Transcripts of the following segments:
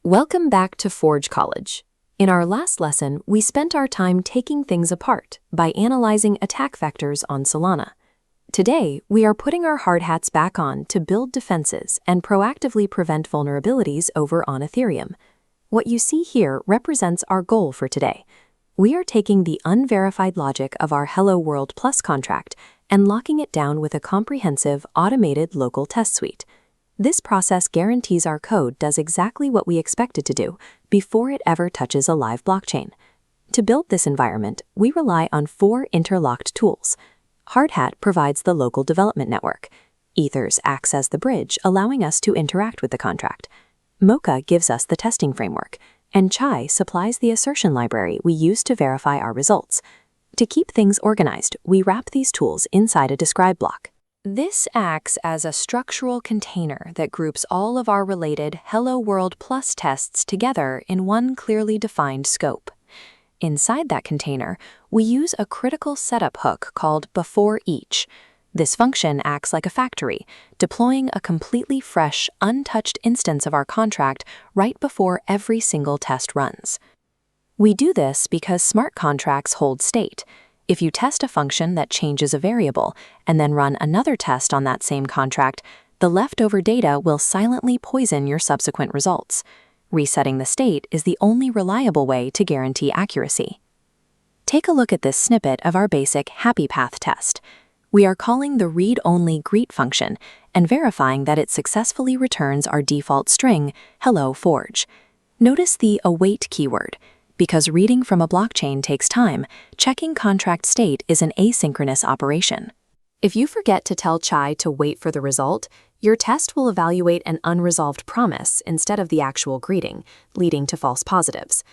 Welcome back to Forge College. In our last lesson, we spent our time taking things apart by analyzing attack vectors on Solana. Today, we are putting our hard hats back on to build defenses and proactively prevent vulnerabilities over on Ethereum. What you see here represents our goal for today. We are taking the unverified logic of our Hello World Plus contract and locking it down with a comprehensive, automated local test suite. This process guarantees our code does exactly what we expect it to do before it ever touches a live blockchain. To build this environment, we rely on 4 interlocked tools. Hardhat provides the local development network. Ethers acts as the bridge, allowing us to interact with the contract. Mocha gives us the testing framework, and Chai supplies the assertion library we use to verify our results. To keep things organized, we wrap these tools inside a describe block. This acts as a structural container that groups all of our related Hello World Plus tests together in one clearly defined scope. Inside that container, we use a critical setup hook called before each. This function acts like a factory, deploying a completely fresh, untouched instance of our contract right before every single test runs. We do this because smart contracts hold state. If you test a function that changes a variable and then run another test on that same contract, the leftover data will silently poison your subsequent results. Resetting the state is the only reliable way to guarantee accuracy. Take a look at this snippet of our basic happy path test. We are calling the read-only greet function and verifying that it successfully returns our default string, hello forge. Notice the await keyword. Because reading from a blockchain takes time, checking contract state is an asynchronous operation. If you forget to tell Chai to wait for the result, your test will evaluate an unresolved promise instead of the actual greeting, leading to false positives.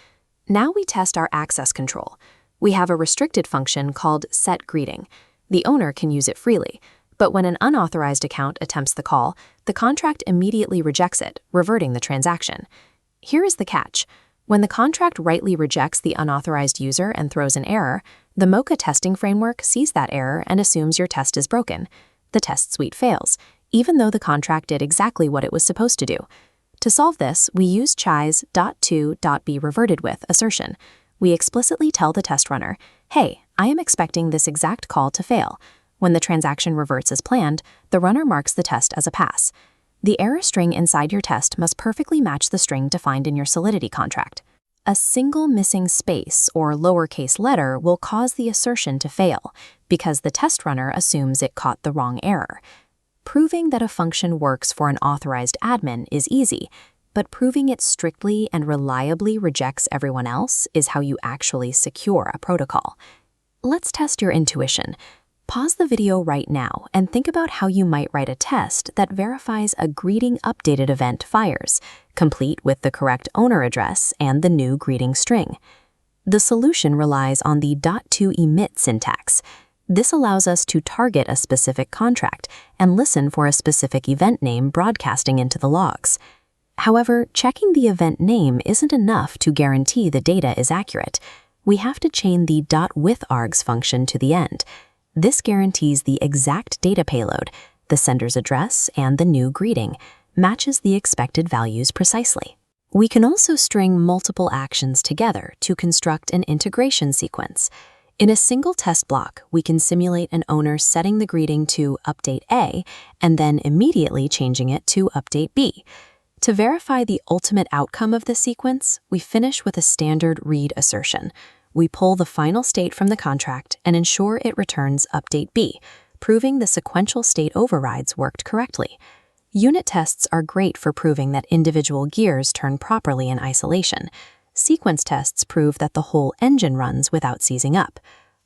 Now we test our access control. We have a restricted function called setGreeting. The owner can use it freely, but when an unauthorized account attempts the call, the contract immediately rejects it, reverting the transaction. Here is the catch. When the contract rightly rejects the unauthorized user and throws an error, the Mocha testing framework sees that error and assumes your test is broken. The test suite fails, even though the contract did exactly what it was supposed to do. To solve this, we use Chai's .to.be_reverted_with assertion. We explicitly tell the test runner, hey, I am expecting this exact call to fail. When the transaction reverts as planned, the runner marks the test as a pass. The error string inside your test must perfectly match the string defined in your Solidity contract. A single missing space or lowercase letter will cause the assertion to fail because the test runner assumes it caught the wrong error. Proving that a function works for an authorized admin is easy, but proving it strictly and reliably rejects everyone else is how you actually secure a protocol. Let's test your intuition. Pause the video right now and think about how you might write a test that verifies a greeting updated event fires, complete with the correct owner address and the new greeting string. The solution relies on the .toEmit syntax. This allows us to target a specific contract and listen for a specific event name broadcasting into the logs. However, checking the event name isn't enough to guarantee the data is accurate. We have to chain the .withargs function to the end. This guarantees the exact data payload, the sender's address, and the new greeting, matches the expected values precisely. We can also string multiple actions together to construct an integration sequence. In a single test block, we can simulate an owner setting the greeting to update A and then immediately changing it to update B. To verify the ultimate outcome of this sequence, we finish with a standard read assertion. We pull the final state from the contract and ensure it returns update B, proving the sequential state overrides worked correctly. Unit tests are great for proving that individual gears turn properly in isolation. Sequence tests prove that the whole engine runs without seizing up.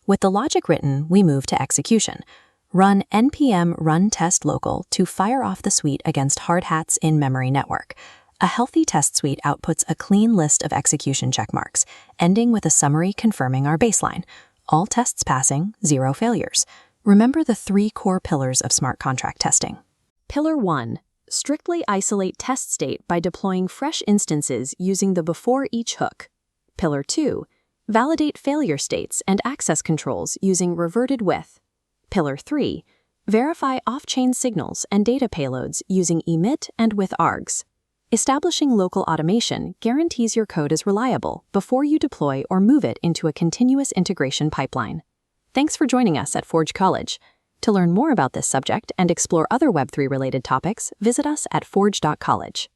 With the logic written, we move to execution. Run npm run test local to fire off the suite against Hardhat's in-memory network. A healthy test suite outputs a clean list of execution checkmarks, ending with a summary confirming our baseline. All tests passing, 0 failures. Remember the 3 core pillars of smart contract testing. Pillar 1. Strictly isolate test state by deploying fresh instances using the before each hook. Pillar 2. Validate failure states and access controls using reverted with. Pillar 3. Verify off-chain signals and data payloads using emit and with args. Establishing local automation guarantees your code is reliable before you deploy or move it into a continuous integration pipeline. Thanks for joining us at Forge College. To learn more about this subject and explore other Web3-related topics, visit us at forge.college.